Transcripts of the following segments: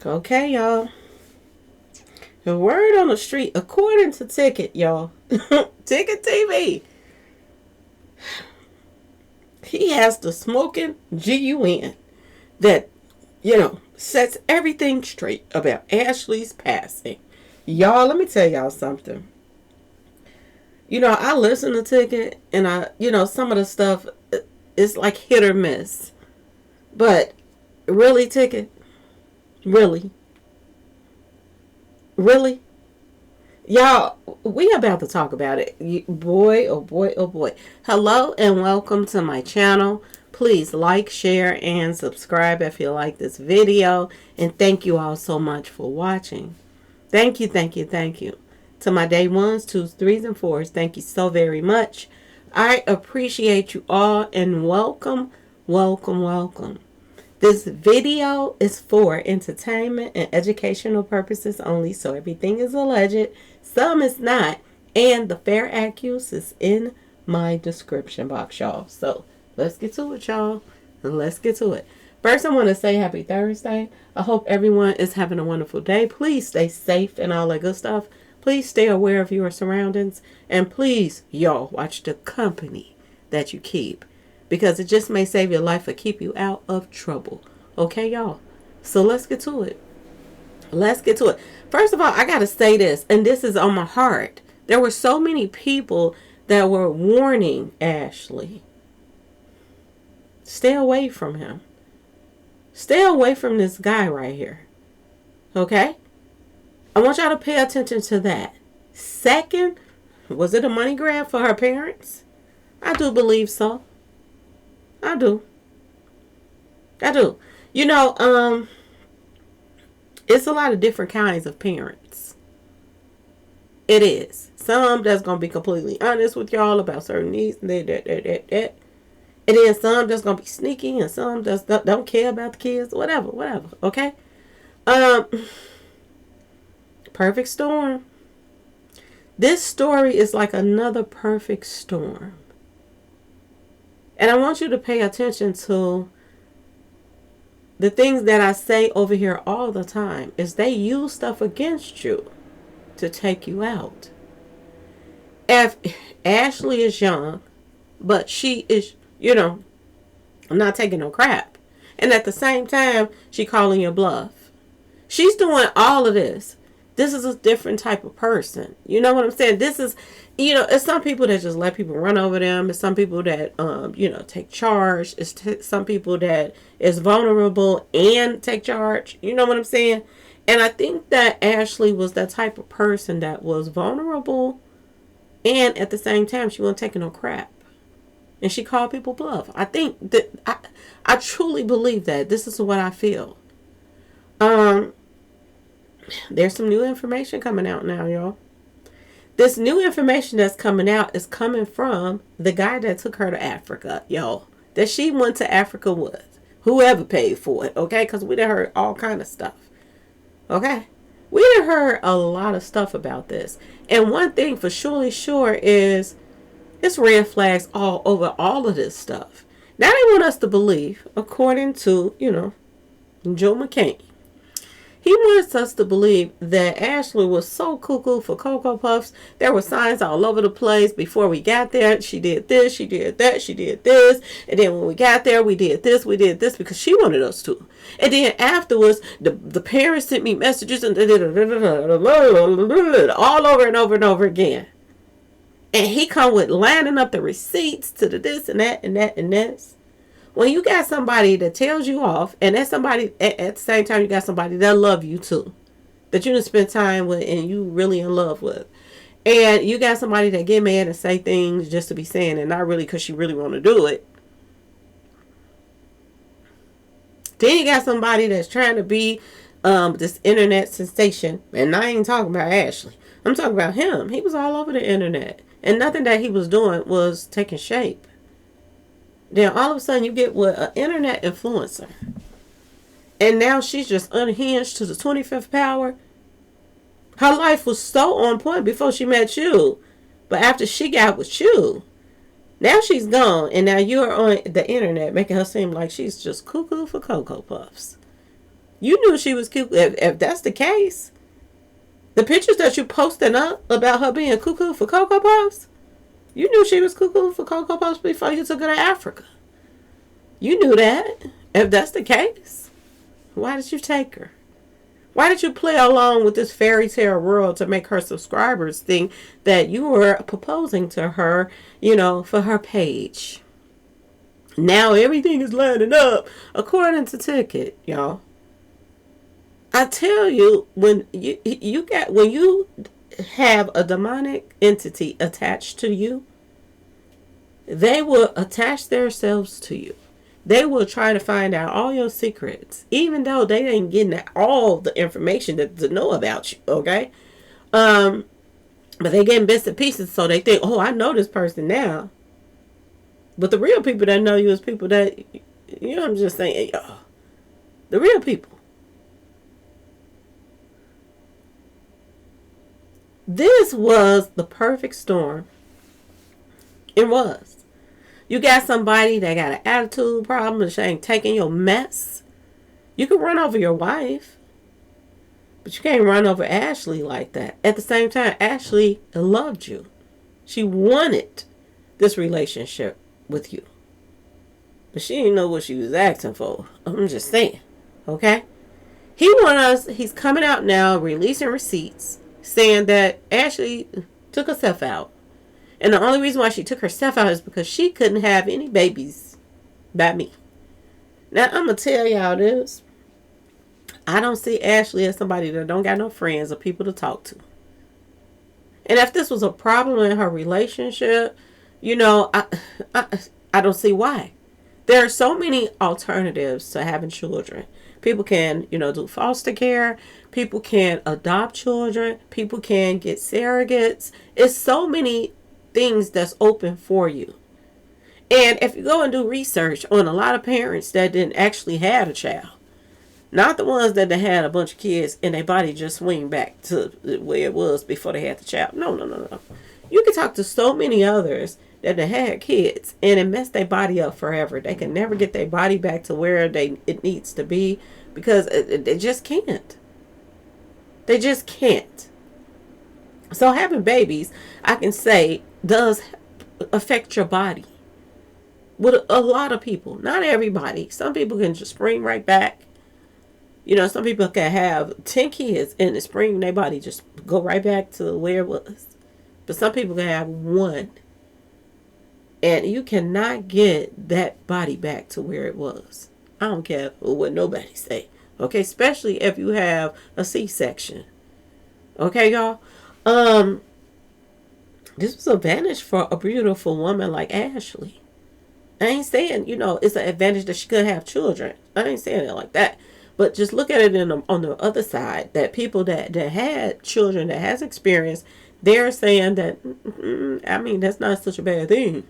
Okay, y'all. The word on the street, according to Ticket, y'all, Ticket TV, he has the smoking GUN that, sets everything straight about Ashlee's passing. Y'all, let me tell y'all something. I listen to Ticket, and some of the stuff is like hit or miss. But really, Ticket, really, really, y'all, we about to talk about it. Boy, oh boy, oh boy. Hello and welcome to my channel. Please like, share, and subscribe if you like this video. And thank you all so much for watching. Thank you, thank you, thank you. To my day ones, twos, threes, and fours, thank you so very much. I appreciate you all and welcome, welcome, welcome. This video is for entertainment and educational purposes only, so everything is alleged, some is not, and the fair accuse is in my description box, y'all. So let's get to it, y'all. Let's get to it. First, I want to say happy Thursday. I hope everyone is having a wonderful day. Please stay safe and all that good stuff. Please stay aware of your surroundings. And please, y'all, watch the company that you keep, because it just may save your life or keep you out of trouble. Okay, y'all? So let's get to it. Let's get to it. First of all, I got to say this, and this is on my heart. There were so many people that were warning Ashlee. Stay away from him. Stay away from this guy right here. Okay? I want y'all to pay attention to that. Second, was it a money grab for her parents? I do believe so. I do. It's a lot of different kinds of parents. It is. Some that's going to be completely honest with y'all about certain needs. And then some that's going to be sneaky, and some just don't care about the kids. Whatever. Okay? Perfect storm. This story is like another perfect storm. And I want you to pay attention to the things that I say over here all the time. Is they use stuff against you to take you out. If Ashlee is young, but she is, I'm not taking no crap. And at the same time, she calling your bluff. She's doing all of this. This is a different type of person. You know what I'm saying? This is, it's some people that just let people run over them. It's some people that, take charge. It's some people that is vulnerable and take charge. You know what I'm saying? And I think that Ashlee was that type of person that was vulnerable, and at the same time, she wasn't taking no crap. And she called people bluff. I think that I truly believe that. This is what I feel. There's some new information coming out now, y'all. This new information that's coming out is coming from the guy that took her to Africa, y'all. That she went to Africa with. Whoever paid for it, okay? Because we done heard all kind of stuff. Okay? We done heard a lot of stuff about this. And one thing for surely sure is it's red flags all over all of this stuff. Now they want us to believe, according to, Joe McCann. He wants us to believe that Ashlee was so cuckoo for Cocoa Puffs. There were signs all over the place before we got there. She did this, she did that, she did this. And then when we got there, we did this because she wanted us to. And then afterwards, the parents sent me messages and all over and over and over again. And he come with lining up the receipts to the this and that and that and this. When you got somebody that tells you off, and that's somebody, at the same time, you got somebody that love you too, that you done spend time with and you really in love with. And you got somebody that get mad and say things just to be saying it, not really because she really want to do it. Then you got somebody that's trying to be this internet sensation. And I ain't talking about Ashlee. I'm talking about him. He was all over the internet. And nothing that he was doing was taking shape. Then all of a sudden you get with an internet influencer. And now she's just unhinged to the 25th power. Her life was so on point before she met you. But after she got with you, now she's gone. And now you're on the internet making her seem like she's just cuckoo for Cocoa Puffs. You knew she was cute. If that's the case, the pictures that you posting up about her being cuckoo for Cocoa Puffs, you knew she was cuckoo for Cocoa Puffs before you took her to Africa. You knew that. If that's the case, why did you take her? Why did you play along with this fairy tale world to make her subscribers think that you were proposing to her, for her page? Now everything is lining up according to Ticket, y'all. I tell you, when you have a demonic entity attached to you, they will attach themselves to you. They will try to find out all your secrets, even though they ain't getting all the information to know about you, okay? But they getting bits and pieces, so they think, oh, I know this person now. But the real people that know you is people that, I'm just saying, the real people. This was the perfect storm. It was. You got somebody that got an attitude problem and she ain't taking your mess. You can run over your wife, but you can't run over Ashlee like that. At the same time, Ashlee loved you. She wanted this relationship with you. But she didn't know what she was asking for. I'm just saying. Okay? He's coming out now, releasing receipts, saying that Ashlee took herself out. And the only reason why she took herself out is because she couldn't have any babies by me. Now, I'm going to tell y'all this. I don't see Ashlee as somebody that don't got no friends or people to talk to. And if this was a problem in her relationship, I don't see why. There are so many alternatives to having children. People can, do foster care. People can adopt children. People can get surrogates. It's so many things that's open for you. And if you go and do research on a lot of parents that didn't actually have a child, not the ones that had a bunch of kids and their body just swing back to where it was before they had the child. No. You can talk to so many others that they had kids and it messed their body up forever. They can never get their body back to where it needs to be because they just can't. They just can't. So having babies, I can say, does affect your body. With a lot of people. Not everybody. Some people can just spring right back. Some people can have 10 kids and spring their body just go right back to where it was. But some people can have one. And you cannot get that body back to where it was. I don't care what nobody say. Okay, especially if you have a C-section. Okay, y'all? This was an advantage for a beautiful woman like Ashlee. I ain't saying, it's an advantage that she could have children. I ain't saying it like that. But just look at it on the other side. That people that had children, that has experience, they're saying that, that's not such a bad thing.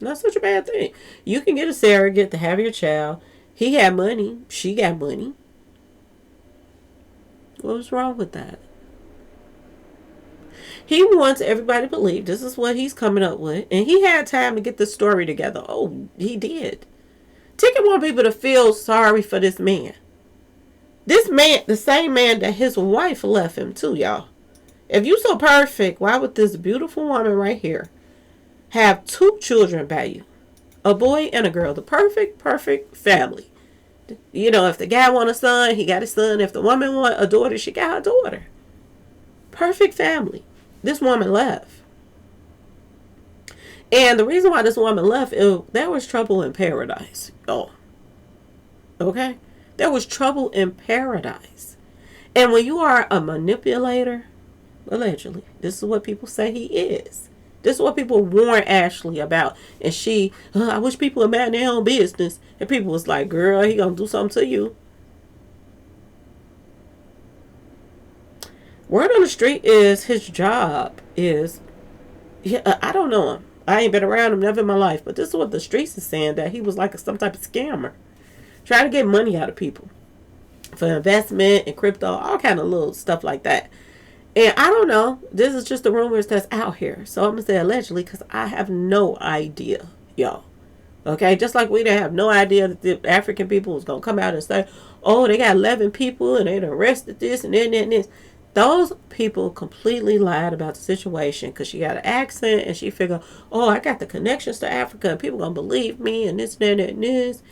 Not such a bad thing. You can get a surrogate to have your child. He had money. She got money. What was wrong with that? He wants everybody to believe this is what he's coming up with. And he had time to get the story together. Oh, he did. Ticket want people to feel sorry for this man. This man, the same man that his wife left him too, y'all. If you so perfect, why would this beautiful woman right here have 2 children by you? A boy and a girl. The perfect family. If the guy want a son, he got a son. If the woman want a daughter, she got a daughter. Perfect family. This woman left. And the reason why this woman left, there was trouble in paradise. Oh. Okay? There was trouble in paradise. And when you are a manipulator, allegedly, this is what people say he is. This is what people warn Ashlee about. And she, I wish people would mind their own business. And people was like, girl, he gonna do something to you. Word on the street is his job is, I don't know him. I ain't been around him never in my life. But this is what the streets is saying, that he was like some type of scammer. Trying to get money out of people. For investment and crypto, all kind of little stuff like that. And I don't know. This is just the rumors that's out here. So I'm going to say allegedly because I have no idea, y'all. Okay, just like we didn't have no idea that the African people was gonna come out and say, "Oh, they got 11 people and they arrested this and then and this." Those people completely lied about the situation because she got an accent and she figured, "Oh, I got the connections to Africa and people gonna believe me and this and that and this."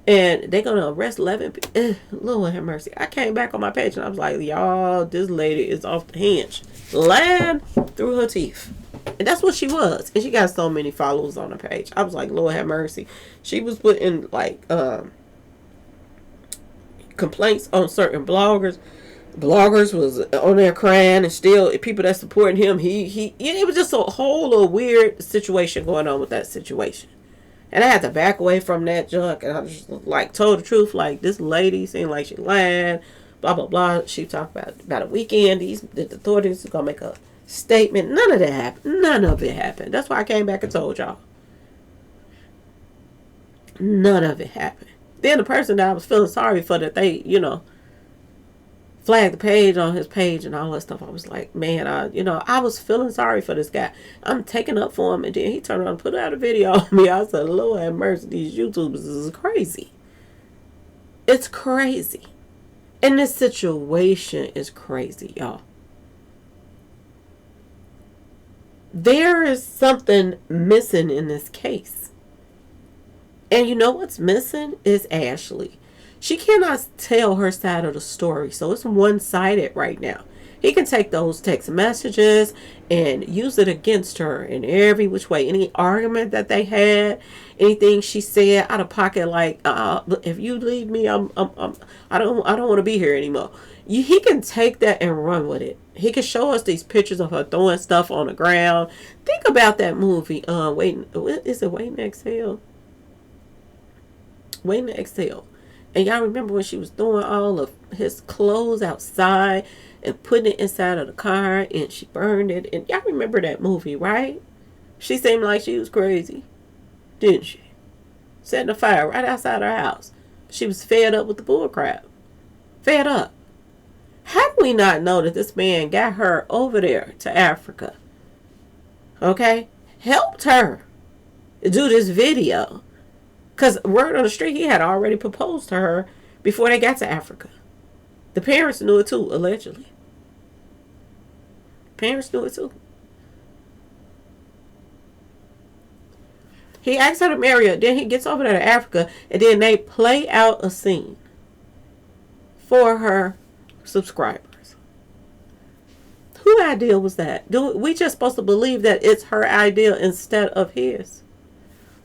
And they're gonna arrest 11 people. Lord have mercy. I came back on my page and I was like, y'all, this lady is off the hinge. Lying through her teeth. And that's what she was. And she got so many followers on her page. I was like, Lord have mercy. She was putting like complaints on certain bloggers. Bloggers was on there crying, and still people that supporting him, it was just a whole little weird situation going on with that situation. And I had to back away from that junk, and I just like told the truth. Like, this lady seemed like she lied, blah blah blah. She talked about a weekend. The authorities are gonna make a statement. None of that happened. None of it happened. That's why I came back and told y'all. None of it happened. Then the person that I was feeling sorry for, that they, flagged the page on his page and all that stuff. I was like, man, I was feeling sorry for this guy. I'm taking up for him, and then he turned around and put out a video on me. I said, Lord have mercy, these YouTubers is crazy. It's crazy. And this situation is crazy, y'all. There is something missing in this case. And you know what's missing is Ashlee. She cannot tell her side of the story, so it's one-sided right now. He can take those text messages and use it against her in every which way. Any argument that they had, anything she said out of pocket, like, if you leave me, I don't want to be here anymore. He can take that and run with it. He can show us these pictures of her throwing stuff on the ground. Think about that movie. Waiting to Exhale? Waiting to Exhale. And y'all remember when she was throwing all of his clothes outside and putting it inside of the car, and she burned it. And y'all remember that movie, right? She seemed like she was crazy, didn't she? Setting a fire right outside her house. She was fed up with the bull crap. Fed up. How do we not know that this man got her over there to Africa? Okay? Helped her do this video. Because word on the street, he had already proposed to her before they got to Africa. The parents knew it too, allegedly. Parents knew it too. He asked her to marry her. Then he gets over there to Africa. And then they play out a scene for her subscribers. Whose idea was that? We just supposed to believe that it's her idea instead of his?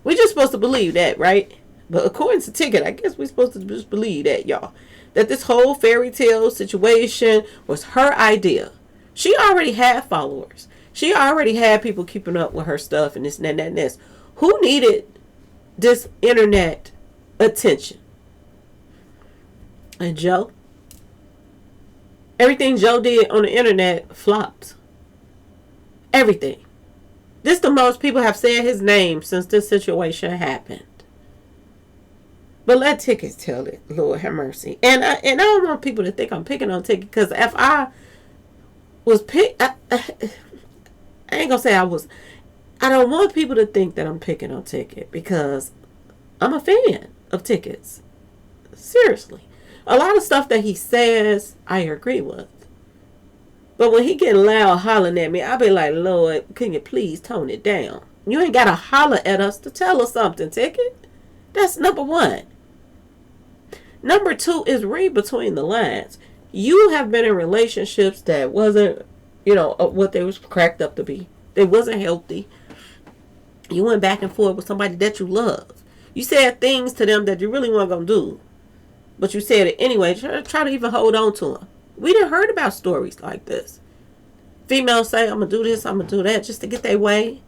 We just supposed to believe that, right? But according to Ticket, I guess we're supposed to just believe that, y'all. That this whole fairy tale situation was her idea. She already had followers. She already had people keeping up with her stuff and this and that and this. Who needed this internet attention? And Joe? Everything Joe did on the internet flopped. Everything. This the most people have said his name since this situation happened. But let Ticket tell it. Lord have mercy. And I don't want people to think I'm picking on Ticket, because if I was I ain't gonna say I was. I don't want people to think that I'm picking on Ticket, because I'm a fan of Ticket's. Seriously. A lot of stuff that he says, I agree with. But when he getting loud hollering at me, I be like, Lord, can you please tone it down? You ain't got to holler at us to tell us something, Ticket. That's number one. Number two is read between the lines. You have been in relationships that wasn't, what they was cracked up to be. They wasn't healthy. You went back and forth with somebody that you love. You said things to them that you really weren't going to do. But you said it anyway. Try to even hold on to them. We done heard about stories like this. Females say, I'm going to do this, I'm going to do that, just to get their way.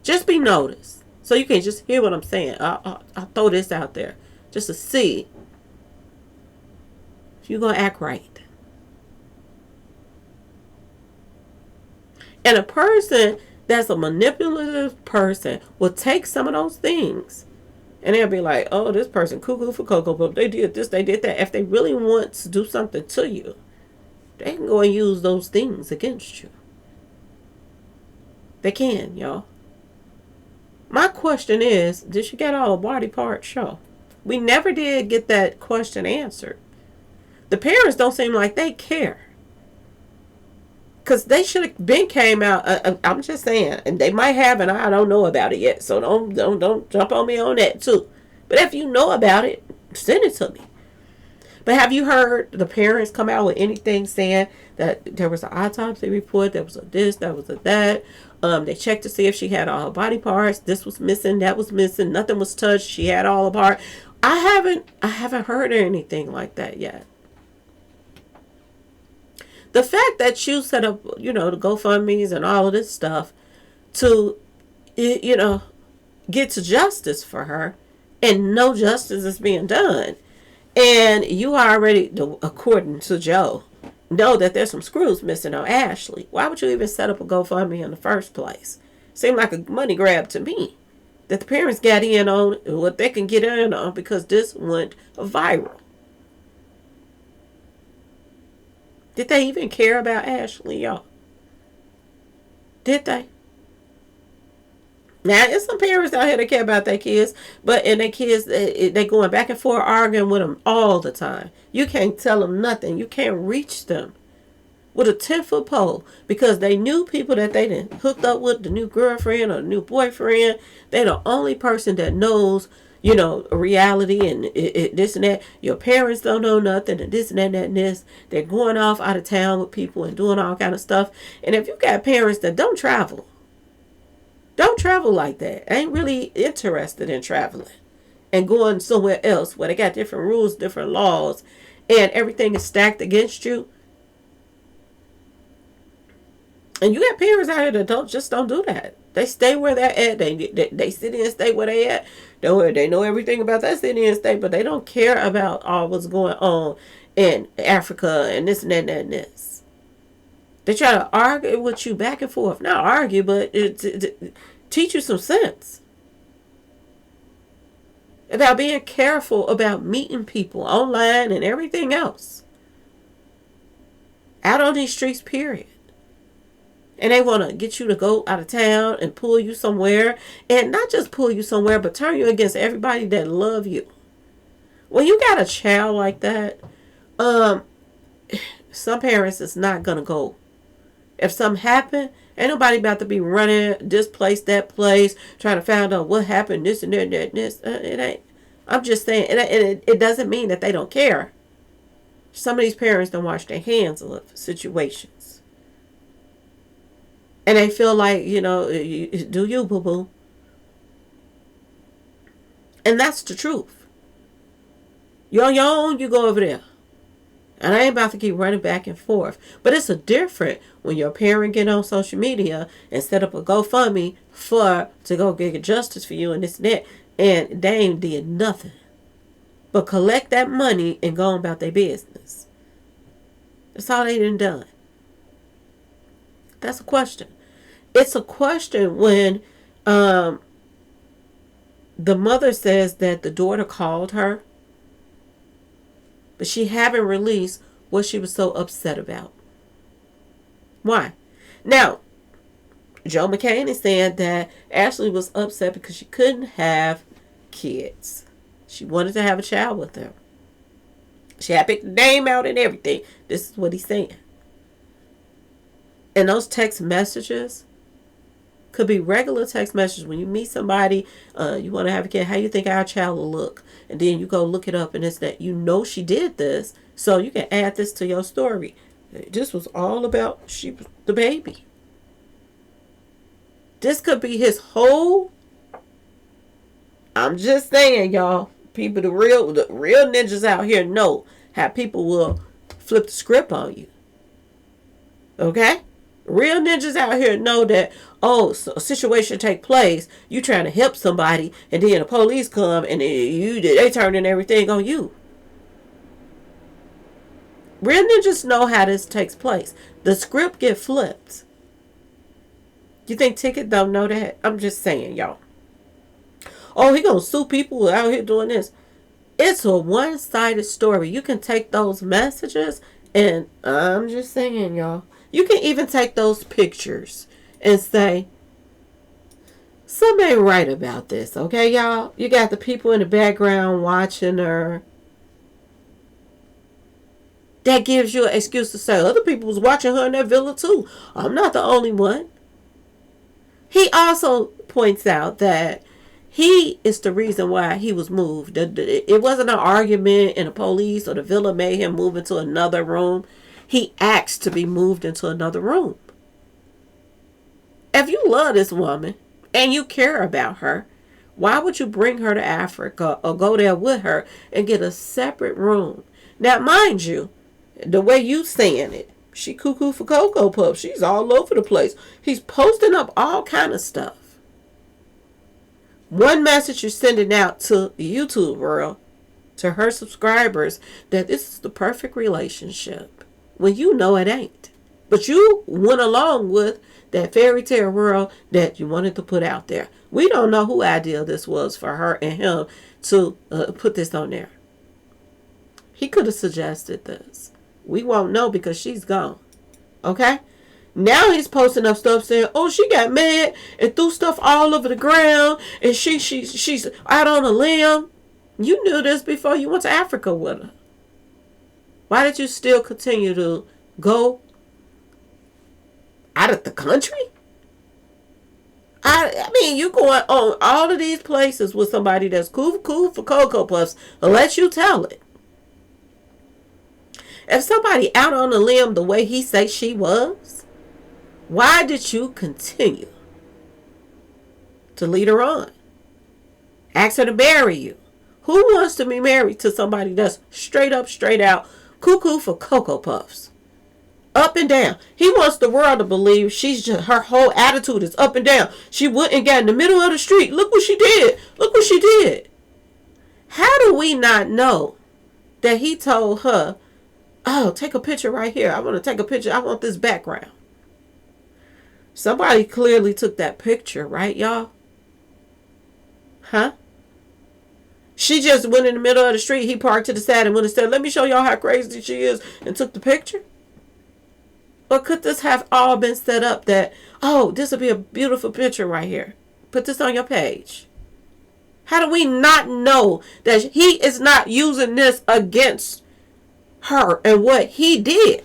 Just be noticed. So you can just hear what I'm saying. I'll throw this out there. Just to see if you're going to act right. And a person that's a manipulative person will take some of those things. And they'll be like, oh, this person cuckoo for cocoa, but they did this, they did that. If they really want to do something to you, they can go and use those things against you. They can, y'all. My question is, did she get all the body parts show? We never did get that question answered. The parents don't seem like they care. Because they should have been came out. I'm just saying, and they might have, and I don't know about it yet. So don't jump on me on that too. But if you know about it, send it to me. But have you heard the parents come out with anything saying that there was an autopsy report, there was a this, there was a that? They checked to see if she had all her body parts. This was missing, that was missing, nothing was touched. She had all the parts. I haven't heard anything like that yet. The fact that you set up, the GoFundMe's and all of this stuff to, get to justice for her, and no justice is being done. And you already, according to Joe, know that there's some screws missing on Ashlee. Why would you even set up a GoFundMe in the first place? Seemed like a money grab to me. That the parents got in on what they can get in on because this went viral. Did they even care about Ashlee, y'all? Did they? Now, there's some parents out here that care about their kids, but and their kids, they going back and forth arguing with them all the time. You can't tell them nothing. You can't reach them with a 10-foot pole because they knew people that they done hooked up with, the new girlfriend or the new boyfriend. They're the only person that knows, reality and this and that. Your parents don't know nothing and this and that and this. They're going off out of town with people and doing all kind of stuff. And if you got parents that don't travel like that, ain't really interested in traveling and going somewhere else where they got different rules, different laws, and everything is stacked against you. And you got parents out here that don't do that. They stay where they're at. They city and state where they at. They know everything about that city and state, but they don't care about all what's going on in Africa and this and that and this. They try to argue with you back and forth. Not argue, but teach you some sense about being careful about meeting people online and everything else out on these streets, period. And they want to get you to go out of town and pull you somewhere, and not just pull you somewhere, but turn you against everybody that love you. When you got a child like that, some parents is not gonna go. If something happen, ain't nobody about to be running this place, that place, trying to find out what happened, this and that, and this. It ain't. I'm just saying, it doesn't mean that they don't care. Some of these parents don't wash their hands of situations. And they feel like, do you, boo-boo. And that's the truth. You're on your own, you go over there. And I ain't about to keep running back and forth. But it's a different when your parent get on social media and set up a GoFundMe to go get justice for you and this and that. And they ain't did nothing but collect that money and go about their business. That's all they done. That's a question. It's a question when the mother says that the daughter called her, but she haven't released what she was so upset about. Why? Now, Joe McCann is saying that Ashlee was upset because she couldn't have kids. She wanted to have a child with her. She had picked the name out and everything. This is what he's saying. And those text messages could be regular text messages. When you meet somebody, you want to have a kid, how you think our child will look? And then you go look it up and it's that she did this. So you can add this to your story. This was all about the baby. This could be his whole. I'm just saying, y'all. People, the real ninjas out here know how people will flip the script on you. Okay? Real ninjas out here know that, so a situation take place, you trying to help somebody, and then the police come and they turning everything on you. Real ninjas know how this takes place. The script get flipped. You think Ticket don't know that? I'm just saying, y'all. Oh, he gonna sue people out here doing this. It's a one-sided story. You can take those messages, and I'm just saying, y'all. You can even take those pictures and say, Something ain't right about this, okay, y'all? You got the people in the background watching her. That gives you an excuse to say other people was watching her in that villa too. I'm not the only one. He also points out that he is the reason why he was moved. It wasn't an argument and the police or the villa made him move into another room. He asked to be moved into another room. If you love this woman and you care about her, why would you bring her to Africa or go there with her and get a separate room? Now, mind you, the way you saying it, she cuckoo for Cocoa Puffs. She's all over the place. He's posting up all kind of stuff. One message you're sending out to the YouTube world, to her subscribers, that this is the perfect relationship, when you know it ain't. But you went along with that fairy tale world that you wanted to put out there. We don't know who idea this was for her and him to put this on there. He could have suggested this. We won't know because she's gone. Okay? Now he's posting up stuff saying, oh, she got mad and threw stuff all over the ground and she's out on a limb. You knew this before you went to Africa with her. Why did you still continue to go out of the country? I mean, you going on all of these places with somebody that's cool for Cocoa Puffs unless you tell it. If somebody out on a limb the way he say she was, why did you continue to lead her on? Ask her to marry you. Who wants to be married to somebody that's straight up, straight out, cuckoo for Cocoa Puffs? Up and down. He wants the world to believe she's just, her whole attitude is up and down. She went and got in the middle of the street. Look what she did. Look what she did. How do we not know that he told her, oh, take a picture right here. I want to take a picture. I want this background. Somebody clearly took that picture, right, y'all? Huh? She just went in the middle of the street. He parked to the side and went and said, let me show y'all how crazy she is, and took the picture. Or could this have all been set up that, oh, this will be a beautiful picture right here. Put this on your page. How do we not know that he is not using this against her and what he did?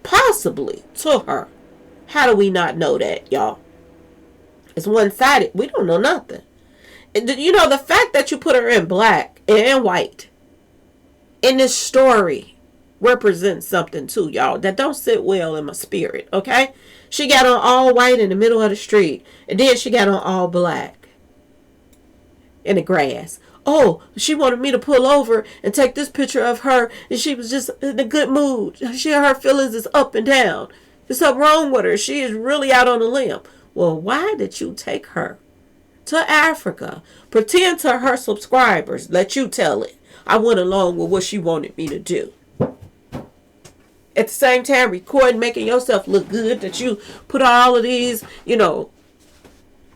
Possibly to her. How do we not know that, y'all? It's one-sided. We don't know nothing. You know, the fact that you put her in black and white in this story represents something too, y'all, that don't sit well in my spirit, okay? She got on all white in the middle of the street, and then she got on all black in the grass. Oh, she wanted me to pull over and take this picture of her, and she was just in a good mood. Her feelings is up and down. There's something wrong with her. She is really out on a limb. Well, why did you take her to Africa? Pretend to her subscribers, let you tell it, I went along with what she wanted me to do. At the same time, recording, making yourself look good, that you put all of these,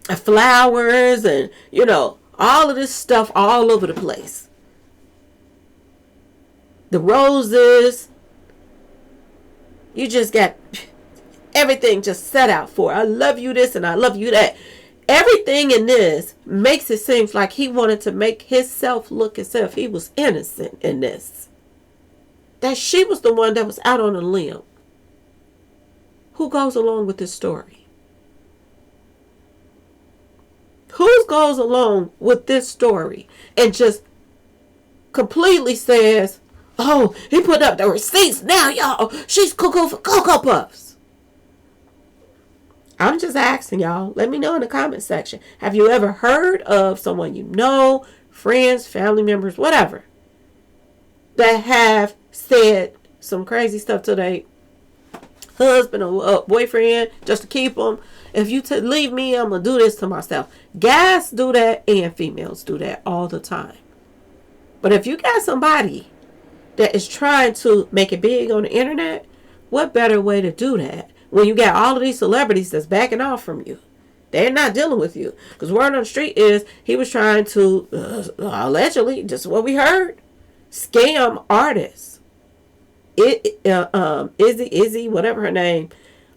flowers and, all of this stuff all over the place. The roses. You just got everything just set out for. I love you this and I love you that. Everything in this makes it seem like he wanted to make himself look as if he was innocent in this. That she was the one that was out on a limb. Who goes along with this story? Who goes along with this story and just completely says, oh, he put up the receipts now, y'all. She's cuckoo for Cocoa Puffs. I'm just asking y'all. Let me know in the comment section. Have you ever heard of someone you know, friends, family members, whatever, that have said some crazy stuff to their husband or boyfriend just to keep them? If you leave me, I'm going to do this to myself. Guys do that and females do that all the time. But if you got somebody that is trying to make it big on the internet, what better way to do that when you got all of these celebrities that's backing off from you? They're not dealing with you. Because word on the street is he was trying to, allegedly, just what we heard, scam artists. Izzy, whatever her name,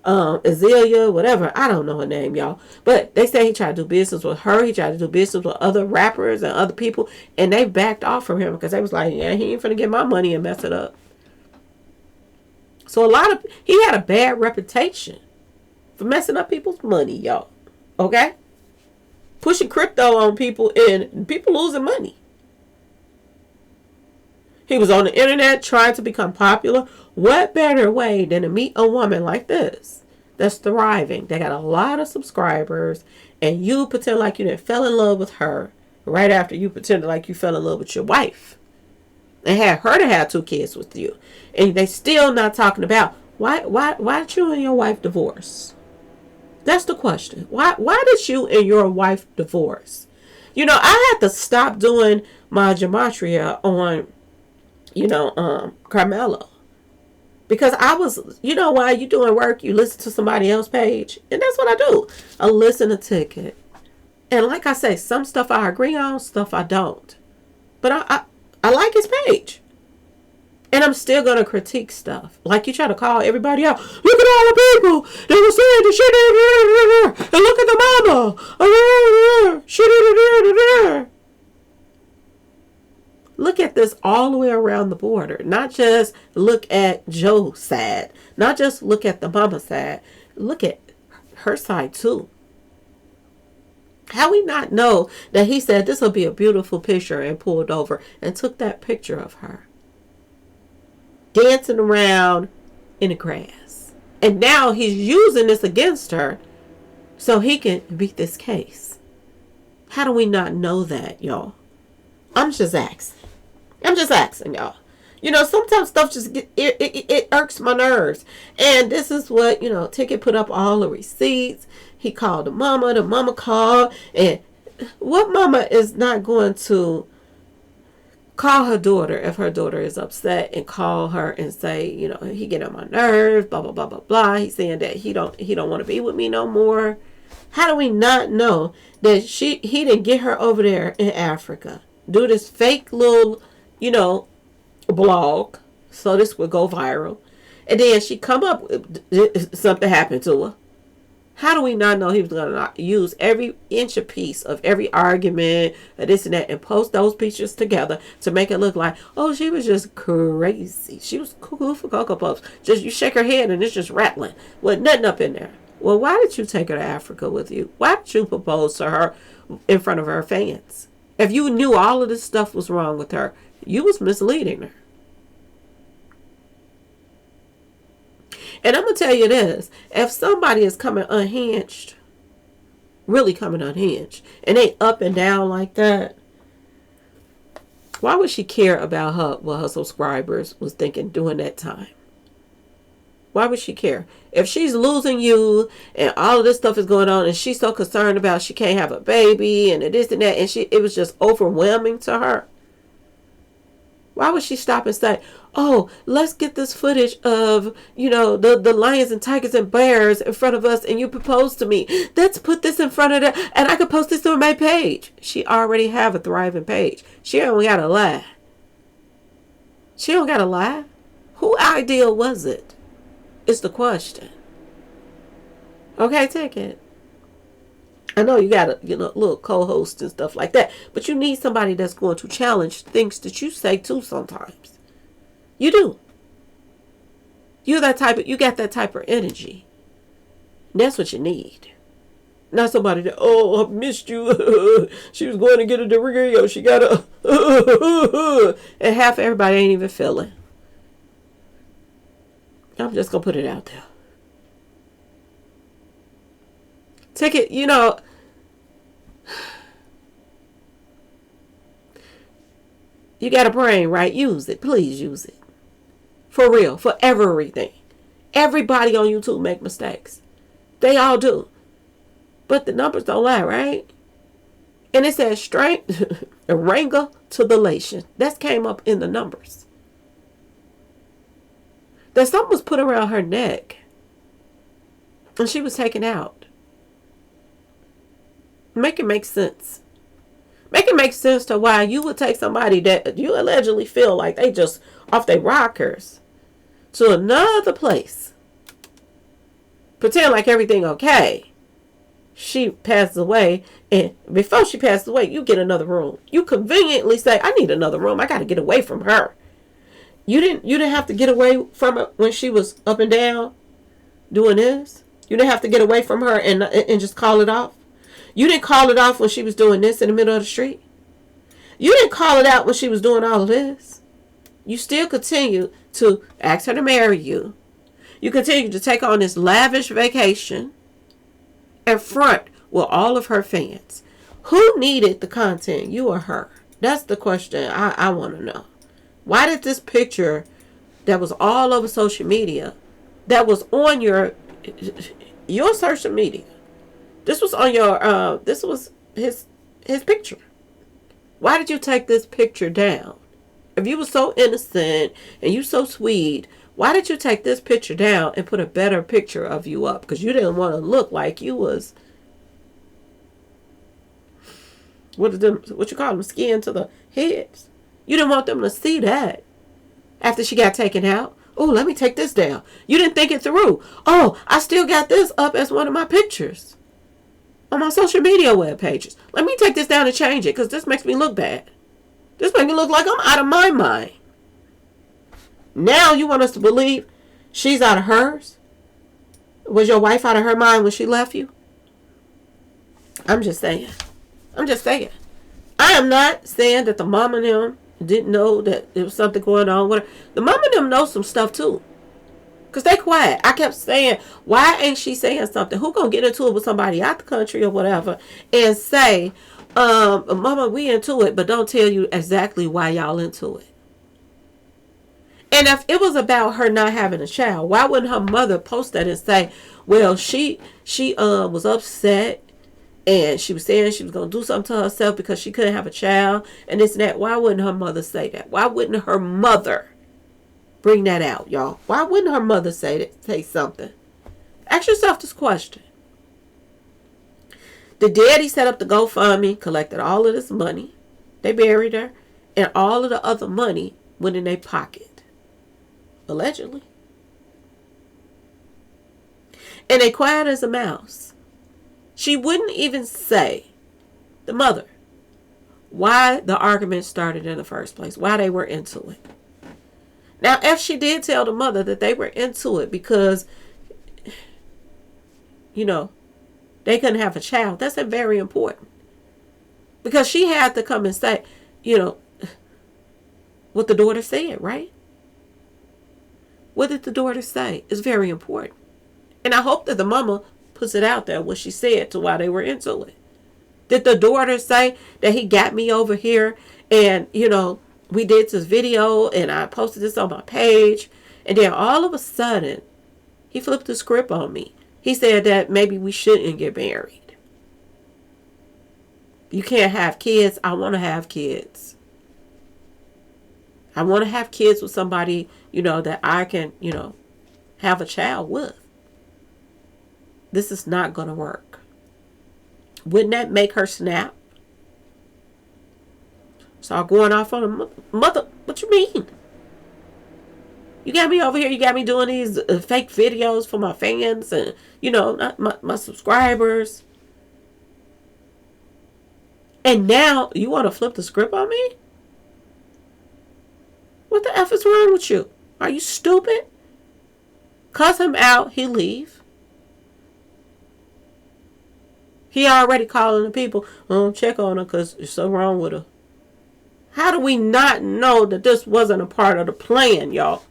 Azalea, whatever. I don't know her name, y'all. But they say he tried to do business with her. He tried to do business with other rappers and other people. And they backed off from him because they was like, yeah, he ain't finna get my money and mess it up. So he had a bad reputation for messing up people's money, y'all. Okay? Pushing crypto on people and people losing money. He was on the internet trying to become popular. What better way than to meet a woman like this that's thriving? They got a lot of subscribers, and you pretend like you didn't fell in love with her right after you pretended like you fell in love with your wife and had her to have 2 kids with you. And they still not talking about why did you and your wife divorce? That's the question. Why did you and your wife divorce? You know, I had to stop doing my gematria on Carmelo. Because I was, while you doing work, you listen to somebody else's page. And that's what I do. I listen to Ticket. And like I say, some stuff I agree on, stuff I don't. But I like his page. And I'm still going to critique stuff. Like you try to call everybody out. Look at all the people that were saying the shit. And look at the mama. Shit. Look at this all the way around the border. Not just look at Joe's side. Not just look at the mama side. Look at her side too. How we not know that he said this will be a beautiful picture and pulled over and took that picture of her dancing around in the grass. And now he's using this against her so he can beat this case. How do we not know that, y'all? I'm just asking, y'all. Sometimes stuff just it irks my nerves. And this is what, Ticket put up all the receipts. He called the mama called. And what mama is not going to call her daughter if her daughter is upset and call her and say, he get on my nerves, blah, blah, blah, blah, blah. He's saying that he don't want to be with me no more. How do we not know that he didn't get her over there in Africa? Do this fake little, blog, so this would go viral, and then she come up with something happened to her. How do we not know he was going to use every inch of piece of every argument or this and that and post those pictures together to make it look like, oh, she was just crazy. She was cuckoo for Cocoa Puffs. Just you shake her head and it's just rattling with nothing up in there. Well, why did you take her to Africa with you? Why did you propose to her in front of her fans? If you knew all of this stuff was wrong with her, you was misleading her. And I'm going to tell you this. If somebody is coming unhinged, really coming unhinged, and they up and down like that, why would she care about what her subscribers was thinking during that time? Why would she care? If she's losing you and all of this stuff is going on and she's so concerned about she can't have a baby and this and that, and it was just overwhelming to her, why would she stop and say, oh, let's get this footage of, the lions and tigers and bears in front of us and you proposed to me. Let's put this in front of her and I could post this on my page. She already have a thriving page. She don't got to lie. She don't got to lie. Who idea was it? It's the question. Okay, Ticket. I know you got a little co-host and stuff like that, but you need somebody that's going to challenge things that you say too sometimes. You do. You got that type of energy. And that's what you need. Not somebody that, oh, I missed you. She was going to get a degree. She got a and half everybody ain't even feeling. I'm just going to put it out there. Ticket, you got a brain, right? Use it. Please use it. For real. For everything. Everybody on YouTube make mistakes. They all do. But the numbers don't lie, right? And it says strength, wrangle to the elation. That came up in the numbers. That something was put around her neck. And she was taken out. Make it make sense. Make it make sense to why you would take somebody that you allegedly feel like they just off their rockers to another place. pretend like everything okay. She passes away, and before she passes away, you get another room. You conveniently say, I need another room. I got to get away from her. You didn't have to get away from her when she was up and down doing this. You didn't have to get away from her and just call it off. You didn't call it off when she was doing this in the middle of the street. You didn't call it out when she was doing all of this. You still continue to ask her to marry you. You continue to take on this lavish vacation in front with all of her fans. Who needed the content, you or her? That's the question I want to know. Why did this picture that was all over social media, that was on your social media, this was on your, this was his picture. Why did you take this picture down? If you were so innocent and you so sweet, why did you take this picture down and put a better picture of you up? Because you didn't want to look like you was, what you call them, skin to the heads. You didn't want them to see that after she got taken out. Oh, let me take this down. You didn't think it through. Oh, I still got this up as one of my pictures on my social media web pages. Let me take this down and change it because this makes me look bad. This makes me look like I'm out of my mind. Now you want us to believe she's out of hers? Was your wife out of her mind when she left you? I'm just saying. I am not saying that the mom and them didn't know that there was something going on with her. The mom and them know some stuff too. Because they quiet. I kept saying, why ain't she saying something? Who gonna get into it with somebody out the country or whatever and say, mama, we into it, but don't tell you exactly why y'all into it. And if it was about her not having a child, why wouldn't her mother post that and say, well, she was upset and she was saying she was going to do something to herself because she couldn't have a child and this and that. Why wouldn't her mother say that? Why wouldn't her mother bring that out, y'all? Why wouldn't her mother say something? Ask yourself this question. The daddy set up the GoFundMe, collected all of this money. They buried her, and all of the other money went in their pocket. Allegedly. And they quiet as a mouse. She wouldn't even say, the mother, why the argument started in the first place, why they were into it. Now, if she did tell the mother that they were into it because, they couldn't have a child, that's very important. Because she had to come and say, what the daughter said, right? What did the daughter say? It's very important. And I hope that the mama puts it out there, what she said to why they were into it. Did the daughter say that he got me over here and, we did this video and I posted this on my page and then all of a sudden he flipped the script on me. He said that maybe we shouldn't get married. You can't have kids. I want to have kids. I want to have kids with somebody, that I can, have a child with. This is not going to work. Wouldn't that make her snap? Start going off on her mother. What you mean? You got me over here. You got me doing these fake videos for my fans and, my subscribers. And now you want to flip the script on me? What the F is wrong with you? Are you stupid? Cuss him out. He leave. He already calling the people. Check on her because there's something wrong with her. How do we not know that this wasn't a part of the plan, y'all?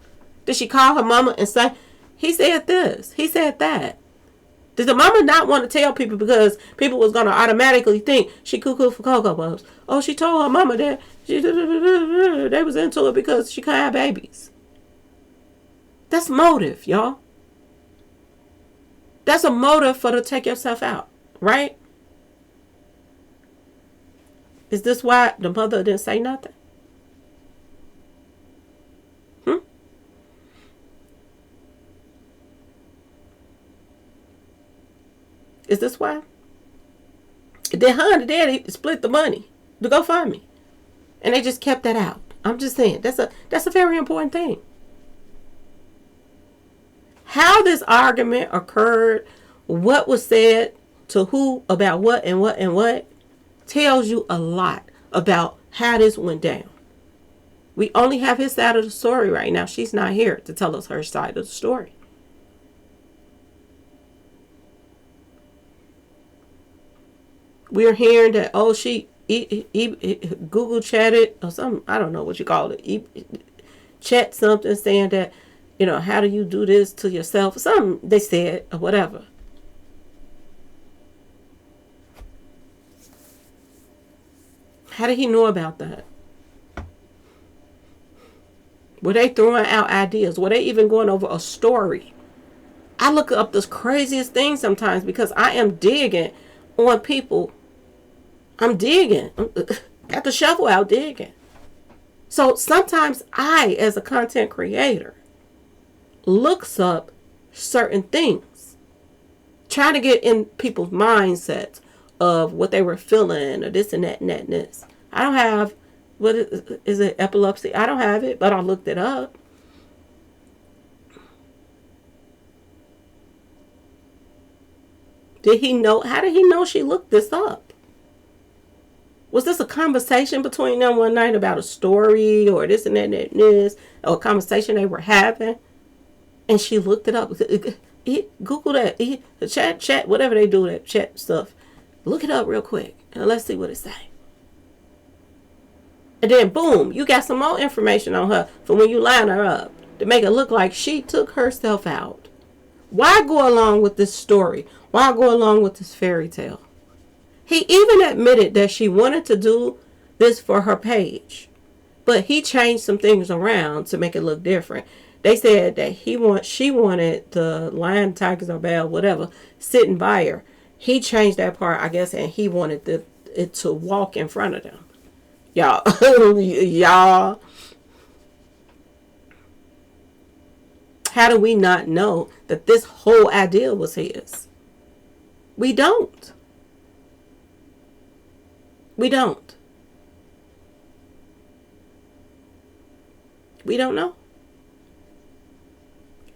Did she call her mama and say, he said this, he said that? Did the mama not want to tell people because people was going to automatically think she cuckoo for Cocoa Puffs? Oh, she told her mama that they was into it because she couldn't have babies. That's motive, y'all. That's a motive for to take yourself out, right? Is this why the mother didn't say nothing? Is this why? Then her and the daddy split the money to go find me. And they just kept that out. I'm just saying, that's a very important thing. How this argument occurred, what was said to who about what and what and what, tells you a lot about how this went down. We only have his side of the story right now. She's not here to tell us her side of the story. We're hearing that, oh, she Google chatted or something. I don't know what you call it. Chat something saying that, how do you do this to yourself? Something they said or whatever. How did he know about that? Were they throwing out ideas? Were they even going over a story? I look up the craziest things sometimes because I am digging on people. I'm digging. Got the shovel out digging. So sometimes I, as a content creator, looks up certain things. Trying to get in people's mindsets of what they were feeling or this and that and that and this. I don't have, what is it, epilepsy? I don't have it, but I looked it up. Did he know? How did he know she looked this up? Was this a conversation between them one night about a story or this and that and this, or a conversation they were having? And she looked it up. Google that. Chat, whatever they do, that chat stuff. Look it up real quick and let's see what it say. And then boom, you got some more information on her for when you line her up to make it look like she took herself out. Why go along with this story? Why go along with this fairy tale? He even admitted that she wanted to do this for her page, but he changed some things around to make it look different. They said that she wanted the lion, tigers, or bear, whatever, sitting by her. He changed that part, I guess, and he wanted it to walk in front of them. Y'all. How do we not know that this whole idea was his? We don't. We don't. We don't know.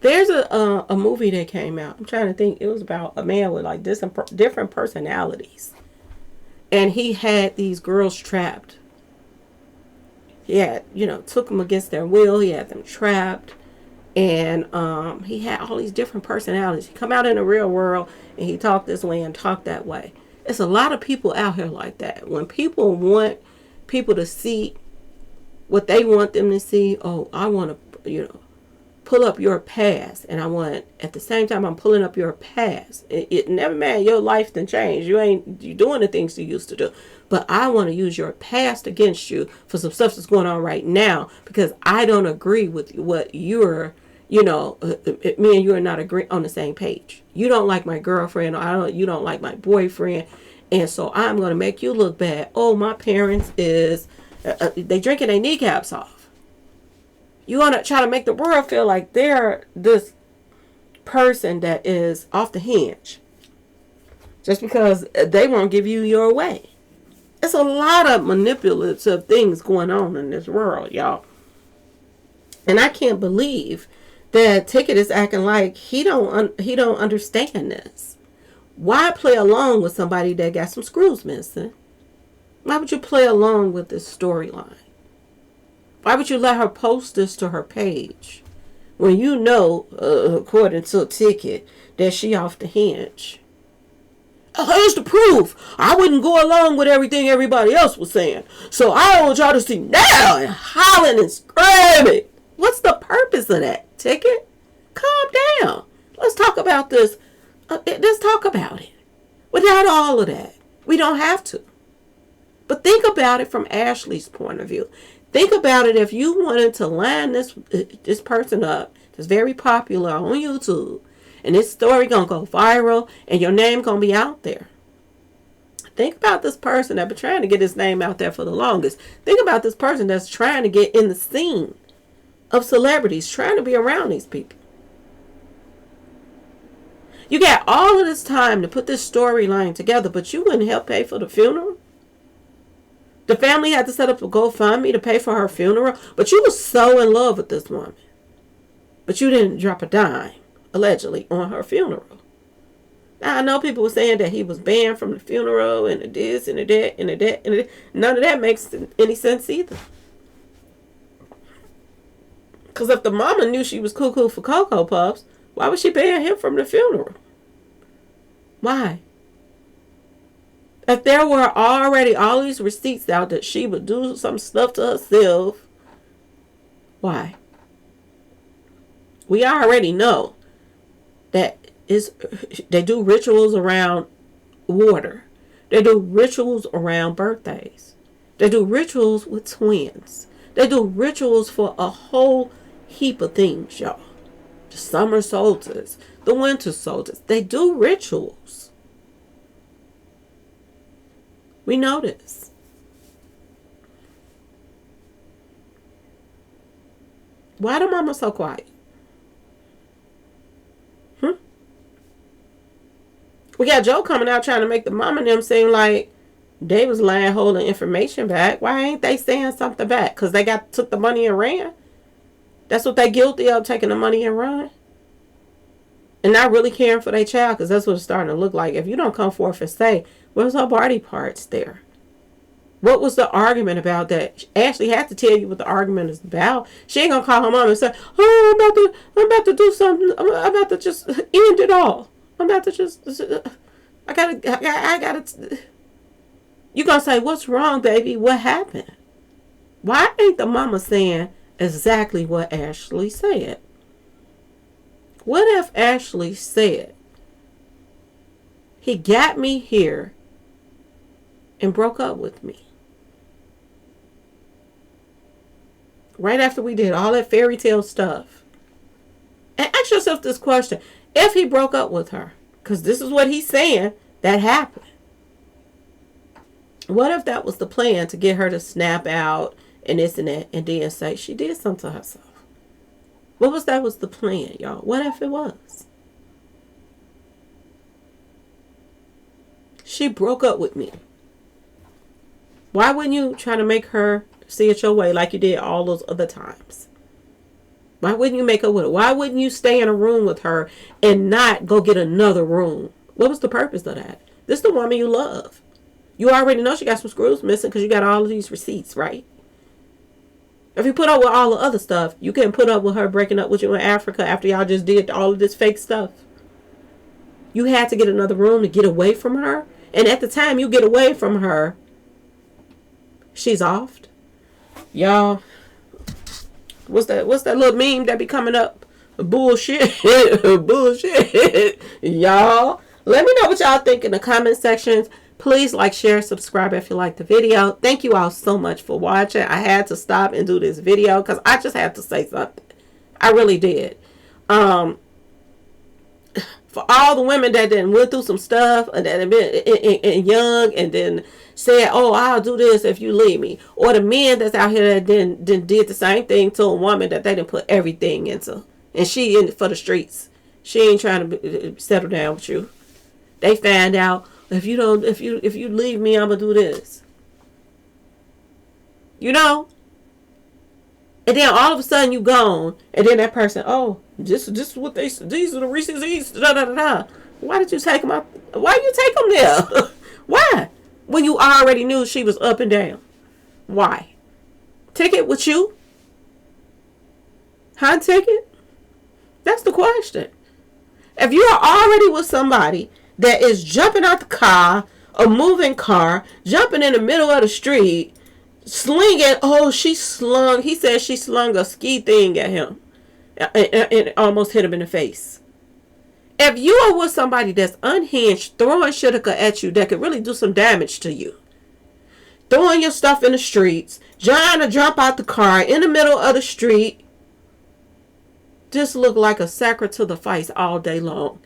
There's a movie that came out. I'm trying to think. It was about a man with like different personalities. And he had these girls trapped. He had, took them against their will. He had them trapped. And he had all these different personalities. He come out in the real world and he talked this way and talked that way. It's a lot of people out here like that. When people want people to see what they want them to see, oh, I want to, pull up your past. And I want, at the same time I'm pulling up your past. It never matter, your life done changed. You doing the things you used to do. But I want to use your past against you for some stuff that's going on right now because I don't agree with what you're, me and you are not agreeing on the same page. You don't like my girlfriend, or you don't like my boyfriend, and so I'm going to make you look bad. Oh, my parents is, they drinking their kneecaps off. You want to try to make the world feel like they're this person that is off the hinge just because they won't give you your way. It's a lot of manipulative things going on in this world, y'all. And I can't believe that Ticket is acting like he don't understand this. Why play along with somebody that got some screws missing? Why would you play along with this storyline? Why would you let her post this to her page when you know, according to Ticket, that she off the hinge? Here's the proof. I wouldn't go along with everything everybody else was saying. So I want y'all to see now and hollering and screaming. What's the purpose of that, Ticket? Calm down. Let's talk about this. Let's talk about it. Without all of that. We don't have to. But think about it from Ashlee's point of view. Think about it if you wanted to line this person up that's very popular on YouTube. And this story gonna go viral and your name gonna be out there. Think about this person that been trying to get his name out there for the longest. Think about this person that's trying to get in the scene of celebrities, trying to be around these people. You got all of this time to put this storyline together, but you wouldn't help pay for the funeral. The family had to set up a GoFundMe to pay for her funeral, but you were so in love with this woman. But you didn't drop a dime allegedly, on her funeral. Now, I know people were saying that he was banned from the funeral and the this and the that and the that and the that. None of that makes any sense either. Because if the mama knew she was cuckoo for Cocoa Puffs, why would she ban him from the funeral? Why? If there were already all these receipts out that she would do some stuff to herself, why? We already know that they do rituals around water. They do rituals around birthdays. They do rituals with twins. They do rituals for a whole heap of things, y'all. The summer solstice, the winter solstice. They do rituals. We know this. Why the mama so quiet? We got Joe coming out trying to make the mama and them seem like they was lying, holding information back. Why ain't they saying something back? Because they took the money and ran? That's what they guilty of, taking the money and run? And not really caring for their child, because that's what it's starting to look like. If you don't come forth and say, where's her body parts there? What was the argument about that? Ashlee had to tell you what the argument is about. She ain't going to call her mom and say, oh, I'm about to do something. I'm about to just end it all. I'm about to just, I gotta. You gonna say, what's wrong, baby? What happened? Why ain't the mama saying exactly what Ashlee said? What if Ashlee said, he got me here and broke up with me? Right after we did all that fairy tale stuff. And ask yourself this question. If he broke up with her, because this is what he's saying that happened. What if that was the plan, to get her to snap out and this and that, and then say she did something to herself? What was that was the plan, y'all? What if it was? She broke up with me. Why wouldn't you try to make her see it your way like you did all those other times? Why wouldn't you make up with her? Why wouldn't you stay in a room with her and not go get another room? What was the purpose of that? This is the woman you love. You already know she got some screws missing because you got all of these receipts, right? If you put up with all the other stuff, you couldn't put up with her breaking up with you in Africa after y'all just did all of this fake stuff. You had to get another room to get away from her. And at the time you get away from her, she's offed. Y'all, what's that little meme that be coming up? Bullshit. Bullshit. Y'all, let me know what y'all think in the comment sections. Please like, share, subscribe if you like the video. Thank you all so much for watching. I had to stop and do this video because I just had to say something. I really did. For all the women that then went through some stuff and that have been young and then said, oh, I'll do this if you leave me. Or the men that's out here that then did the same thing to a woman that they didn't put everything into. And she in for the streets. She ain't trying to settle down with you. They find out, if you leave me, I'm gonna do this. You know? And then all of a sudden you gone, and then that person, oh, this is what these are the reasons, da da da da. Why did you take them out? Why you take them there? Why? When you already knew she was up and down. Why? Ticket with you? Huh, Ticket? That's the question. If you are already with somebody that is jumping out the car, a moving car, jumping in the middle of the street, slinging, he said she slung a ski thing at him and almost hit him in the face. If you are with somebody that's unhinged, throwing shit at you that could really do some damage to you, throwing your stuff in the streets, trying to jump out the car in the middle of the street, just look like a sacrifice all day long.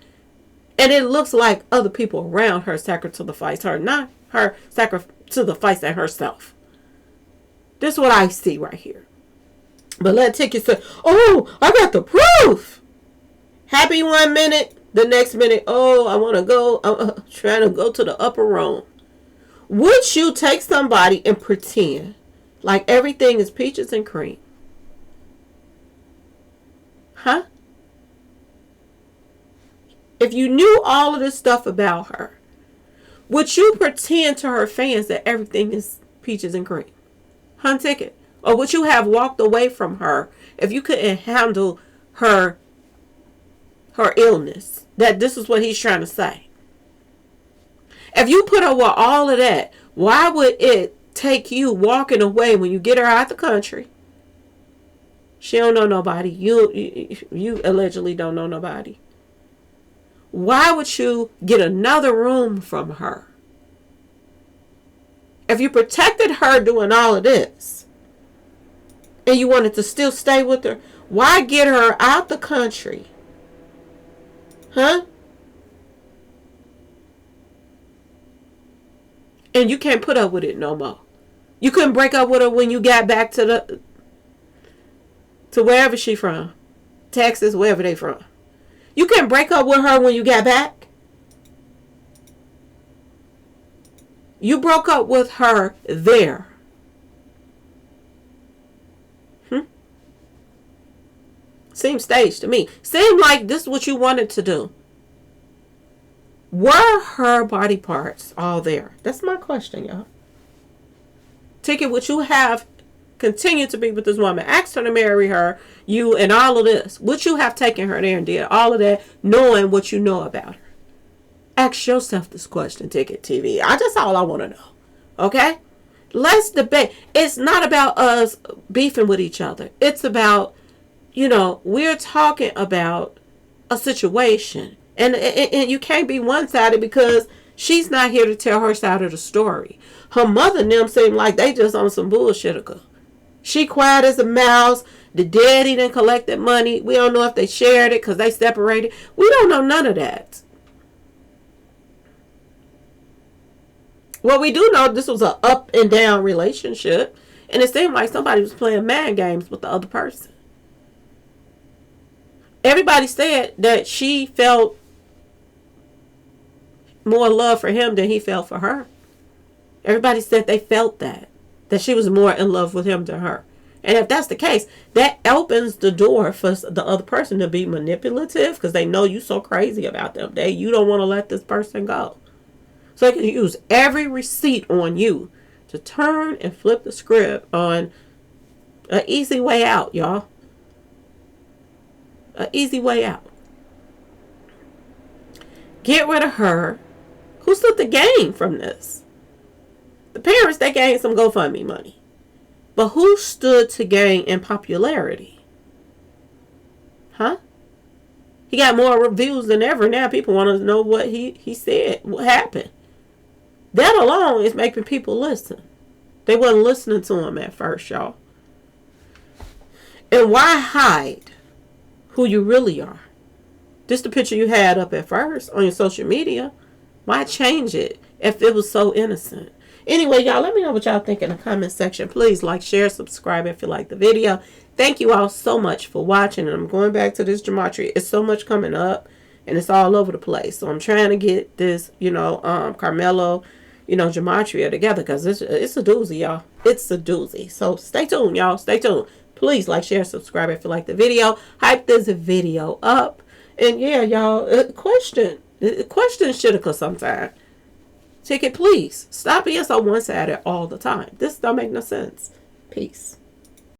And it looks like other people around her sacrifice her, not her sacrifice at herself. This is what I see right here. But let Ticket say, oh, I got the proof. Happy 1 minute, the next minute, oh, I want to go, I'm trying to go to the upper room. Would you take somebody and pretend like everything is peaches and cream? Huh? If you knew all of this stuff about her, would you pretend to her fans that everything is peaches and cream? Hun Ticket. Or would you have walked away from her if you couldn't handle her illness? That this is what he's trying to say. If you put up with all of that, why would it take you walking away when you get her out the country? She don't know nobody. You allegedly don't know nobody. Why would you get another room from her? If you protected her doing all of this and you wanted to still stay with her, why get her out the country? Huh? And you can't put up with it no more. You couldn't break up with her when you got back to wherever she from. Texas, wherever they from. You couldn't break up with her when you got back. You broke up with her there. Seems staged to me. Seemed like this is what you wanted to do. Were her body parts all there? That's my question, y'all. Ticket, would you have continued to be with this woman? Asked her to marry her, you, and all of this. Would you have taken her there and did all of that, knowing what you know about her? Ask yourself this question, Ticket TV. That's all I want to know. Okay? Let's debate. It's not about us beefing with each other. It's about, we're talking about a situation. And you can't be one-sided because she's not here to tell her side of the story. Her mother and them seem like they just on some bullshit. She quiet as a mouse. The daddy didn't collect that money. We don't know if they shared it because they separated. We don't know none of that. Well, we do know this was an up and down relationship. And it seemed like somebody was playing mind games with the other person. Everybody said that she felt more love for him than he felt for her. Everybody said they felt that she was more in love with him than her. And if that's the case, that opens the door for the other person to be manipulative because they know you so crazy about them. You don't want to let this person go. So they can use every receipt on you to turn and flip the script on an easy way out, y'all. An easy way out. Get rid of her. Who stood to gain from this? The parents, they gained some GoFundMe money. But who stood to gain in popularity? Huh? He got more reviews than ever. Now people want to know what he said. What happened? That alone is making people listen. They wasn't listening to him at first, y'all. And why hide who you really are? Just the picture you had up at first on your social media. Why change it if it was so innocent? Anyway, y'all, let me know what y'all think in the comment section. Please like, share, subscribe if you like the video. Thank you all so much for watching. And I'm going back to this gematria. It's so much coming up. And it's all over the place. So I'm trying to get this, Carmelo, gematria together. Because it's a doozy, y'all. It's a doozy. So stay tuned, y'all. Stay tuned. Please like, share, subscribe if you like the video. Hype this video up. And yeah, y'all, questions should occur sometime. Ticket, please. Stop being so one-sided all the time. This don't make no sense. Peace.